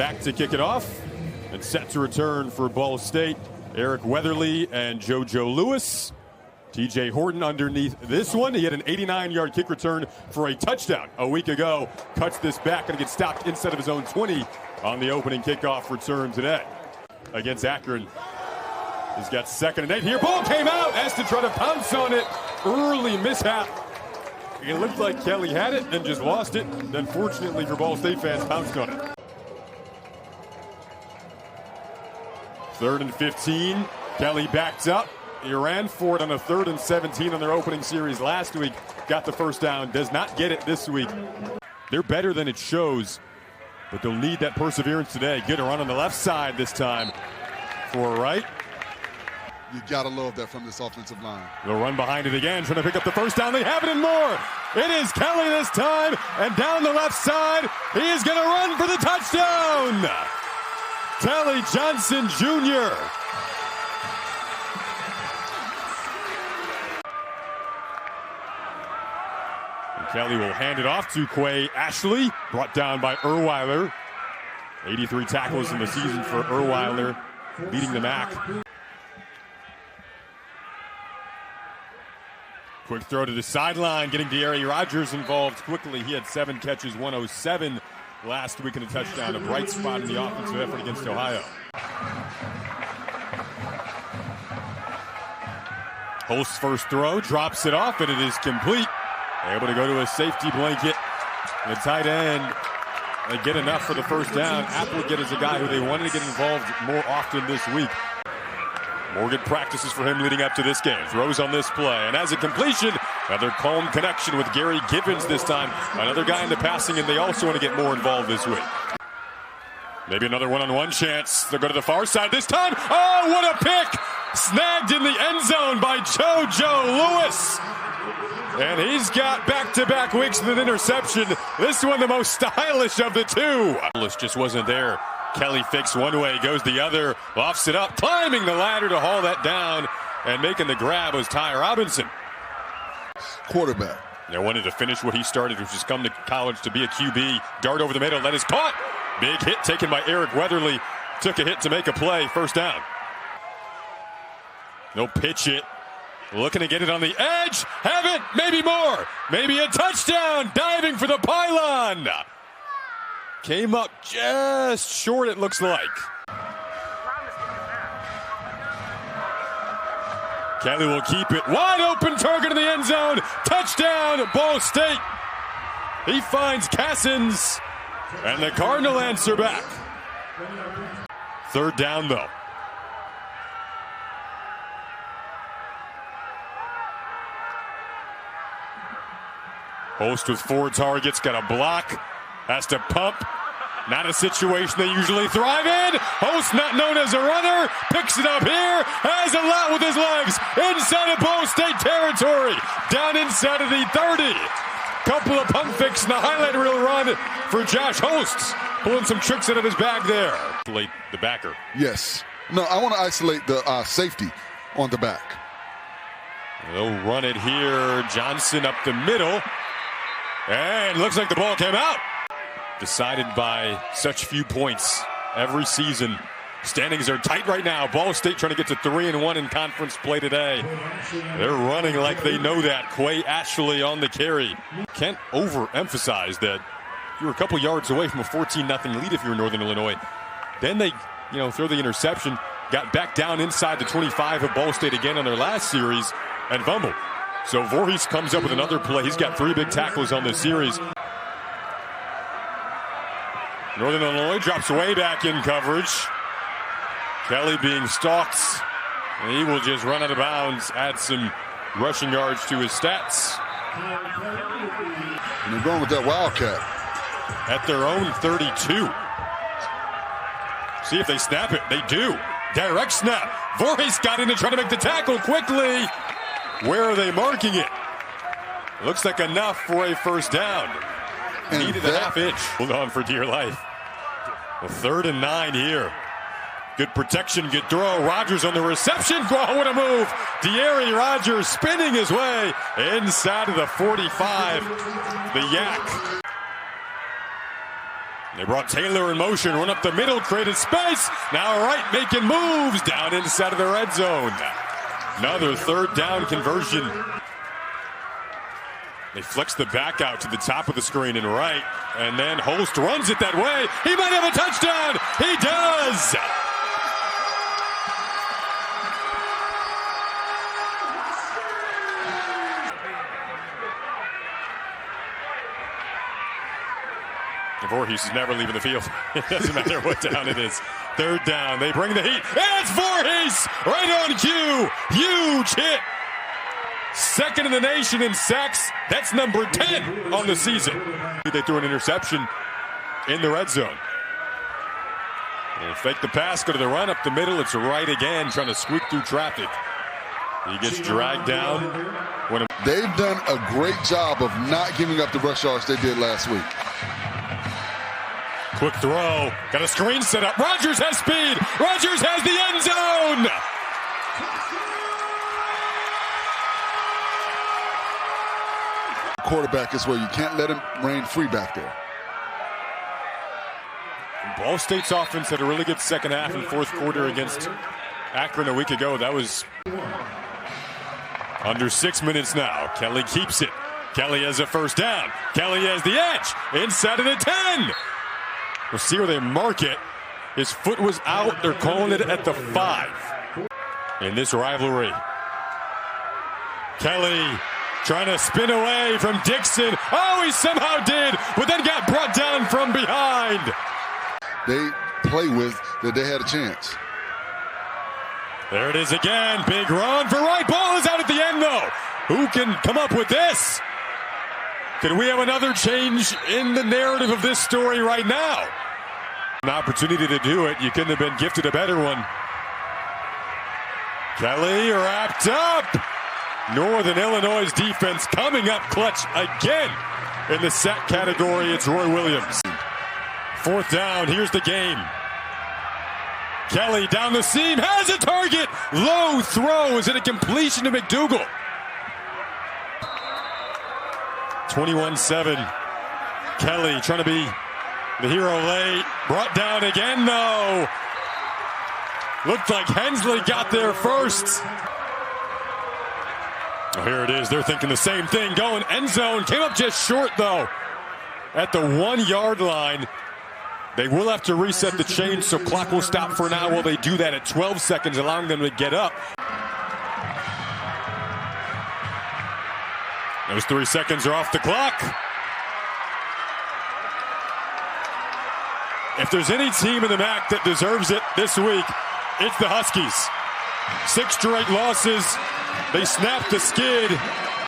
back to kick it off and set to return for Ball State. Eric Weatherly and JoJo Lewis. TJ Horton underneath this one. He had an 89-yard kick return for a touchdown a week ago. Cuts this back, going to get stopped inside of his own 20 on the opening kickoff return today against Akron. He's got 2nd and 8 here. Ball came out. Has to try to pounce on it. Early mishap. It looked like Kelly had it and just lost it. Then fortunately for Ball State fans, pounced on it. 3rd and 15. Kelly backed up. He ran for it on a 3rd and 17 on their opening series last week. Got the first down. Does not get it this week. They're better than it shows, but they'll need that perseverance today. Good run on the left side this time for right. You got to love that from this offensive line. They'll run behind it again, trying to pick up the first down. They have it and more. It is Kelly this time, and down the left side, he is going to run for the touchdown. Kelly Johnson Jr. And Kelly will hand it off to Quay Ashley, brought down by Erweiler. 83 tackles in the season for Erweiler, beating the MAC. Quick throw to the sideline, getting De'Ari Rogers involved quickly. He had 7 catches, 107 last week in a touchdown. A bright spot in the offensive effort against Ohio. Holst's first throw, drops it off, and it is complete. Able to go to a safety blanket. The tight end, they get enough for the first down. Applegate is a guy who they wanted to get involved more often this week. More good practices for him leading up to this game. Throws on this play, and as a completion, another calm connection with Gary Givens this time. Another guy in the passing, and they also want to get more involved this week. Maybe another one-on-one chance. They'll go to the far side this time. Oh, what a pick! Snagged in the end zone by JoJo Lewis. And he's got back-to-back weeks with an interception. This one the most stylish of the two. Lewis just wasn't there. Kelly fakes one way, goes the other, lofts it up, climbing the ladder to haul that down, and making the grab was Ty Robinson. Quarterback. They wanted to finish what he started, which is come to college to be a QB. Dart over the middle, that is caught. Big hit taken by Eric Weatherly. Took a hit to make a play, first down. No pitch it. Looking to get it on the edge. Have it, maybe more. Maybe a touchdown, diving for the pylon. Came up just short, it looks like. Kelly will keep it. Wide open target in the end zone. Touchdown, Ball State. He finds Cassins, and the Cardinal answer back. 3rd down, though. Host with 4 targets, got a block. Has to pump. Not a situation they usually thrive in. Host, not known as a runner, picks it up here. Has a lot with his legs. Inside of Ball State territory. Down inside of the 30. Couple of pump fakes and a highlight reel run for Josh Host. Pulling some tricks out of his bag there. The backer. Yes. No, I want to isolate the safety on the back. They'll run it here. Johnson up the middle. And looks like the ball came out. Decided by such few points every season. Standings are tight right now. Ball State trying to get to 3-1 in conference play today. They're running like they know that. Quay Ashley on the carry. Can't overemphasize that you're a couple yards away from a 14-0 lead if you're Northern Illinois. Then they, throw the interception. Got back down inside the 25 of Ball State again on their last series and fumbled. So Voorhees comes up with another play. He's got 3 big tackles on this series. Northern Illinois drops way back in coverage. Kelly being stalked. And he will just run out of bounds, add some rushing yards to his stats. And they're going with that Wildcat. At their own 32. See if they snap it. They do. Direct snap. Voorhees got in to try to make the tackle quickly. Where are they marking it? Looks like enough for a first down. And needed a half inch. Hold on for dear life. Well, 3rd and 9 here. Good protection, good throw. Rogers on the reception. Oh, what a move. De'Ari Rogers spinning his way inside of the 45. The Yak. They brought Taylor in motion, run up the middle, created space. Now Wright making moves down inside of the red zone. Another third down conversion. They flex the back out to the top of the screen and right, and then Holst runs it that way. He might have a touchdown. He does. Voorhees is never leaving the field. It doesn't matter what down it is. Third down. They bring the heat. And it's Voorhees right on cue. Huge hit. Second in the nation in sacks. That's number 10 on the season. They threw an interception in the red zone. They fake the pass, go to the run up the middle. It's right again, trying to squeak through traffic. He gets dragged down. They've done a great job of not giving up the rush yards they did last week. Quick throw. Got a screen set up. Rodgers has speed. Rodgers has the end zone. Quarterback is where you can't let him reign free back there. Ball State's offense had a really good second half and fourth quarter against Akron a week ago. That was under 6 minutes now. Kelly keeps it. Kelly has a first down. Kelly has the edge inside of the 10. We'll see where they mark it. His foot was out. They're calling it at the 5 in this rivalry. Kelly trying to spin away from Dixon. Oh, he somehow did, but then got brought down from behind. They play with that they had a chance. There it is again. Big run for Wright. Ball is out at the end, though. Who can come up with this? Could we have another change in the narrative of this story right now? An opportunity to do it. You couldn't have been gifted a better one. Kelly wrapped up. Northern Illinois' defense coming up clutch again in the sack category. It's Roy Williams. Fourth down. Here's the game. Kelly down the seam, has a target. Low throw. Is it a completion to McDougal? 21-7. Kelly trying to be the hero late. Brought down again, though. Looked like Hensley got there first. Oh, here it is. They're thinking the same thing. Going end zone. Came up just short, though. At the 1 yard line. They will have to reset the chain, so clock will stop for now while they do that at 12 seconds, allowing them to get up. Those 3 seconds are off the clock. If there's any team in the MAC that deserves it this week, it's the Huskies. 6 straight losses. They snapped the skid.